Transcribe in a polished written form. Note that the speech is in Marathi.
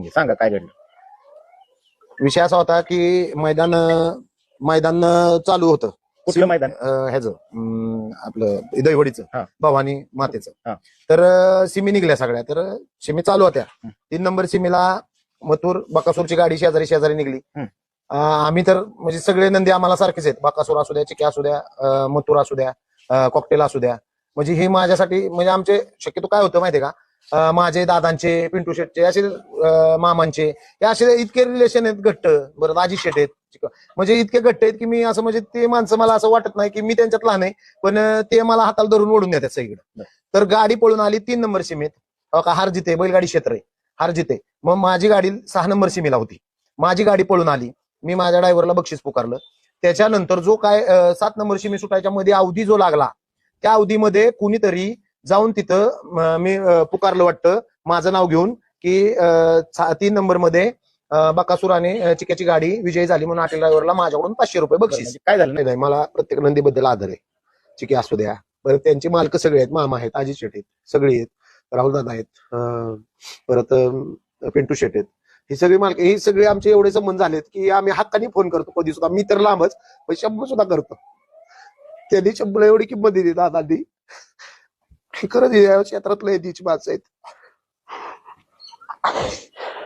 घे, सांगा काय घडलं. विषय असा होता की मैदान चालू होतं. कुठलं मैदान? ह्याचं आपलं दैवडीचं, हा. भवानी मातेचं. हा. तर सिमी निघल्या सगळ्या, तर सिमी चालू होत्या. 3 नंबर सिमीला मथुर बकासूरची गाडी शेजारी शेजारी निघली. आम्ही तर म्हणजे सगळे नंदी आम्हाला सारखेच आहेत, बकासूर असू द्या, चिके असू द्या, मथुर असू द्या, कॉकटेल असू द्या. म्हणजे हे माझ्यासाठी म्हणजे आमचे शक्यतो काय होतं माहितीये का, माझे दादांचे, पिंटू शेटचे, असे मामांचे, हे असे इतके रिलेशन आहेत घट्ट. बरं दाजी शेट आहेत, म्हणजे इतके घट्ट आहेत की मी असं म्हणजे ते माणसं मला असं वाटत नाही की मी त्यांच्यात लहान आहे, पण ते मला हाताला धरून ओढून देतात सगळीकडे. तर गाडी पळून आली 3 नंबर सीमेत. हार जिते बैलगाडी क्षेत्र आहे, हार जिते. मग माझी गाडी 6 नंबर सीमेला होती. माझी गाडी पळून आली, मी माझ्या ड्रायव्हरला बक्षीस पुकारलं. त्याच्यानंतर जो काय 7 नंबर सीमे सुटायच्या मध्ये अवधी जो लागला, त्या अवधीमध्ये कुणीतरी जाऊन तिथं मी पुकारलं वाटतं माझं नाव घेऊन की 3 नंबर मध्ये बकासूर आणि चिक्याची गाडी विजयी झाली म्हणून हॉटेल ड्रायव्हरला माझ्याकडून 500 रुपये बक्षीस. म्हणजे काय झालं? नाही, मला प्रत्येक नंदीबद्दल आदर आहे. चिके असू द्या, परत त्यांची मालक सगळे आहेत, मामा आहेत, अजित शेट आहेत, सगळे आहेत, राहुल दादा आहेत, परत पिंटू शेट आहेत. ही सगळी मालक, ही सगळे आमचे एवढे संबंध झालेत की आम्ही हक्काने फोन करतो कधी सुद्धा. मी तर लांबच, पण शंभर सुद्धा करतो. त्यांनी 100 एवढी किंमत दिली दादांनी. खरंच या क्षेत्रातलं यादीची माणसं आहेत.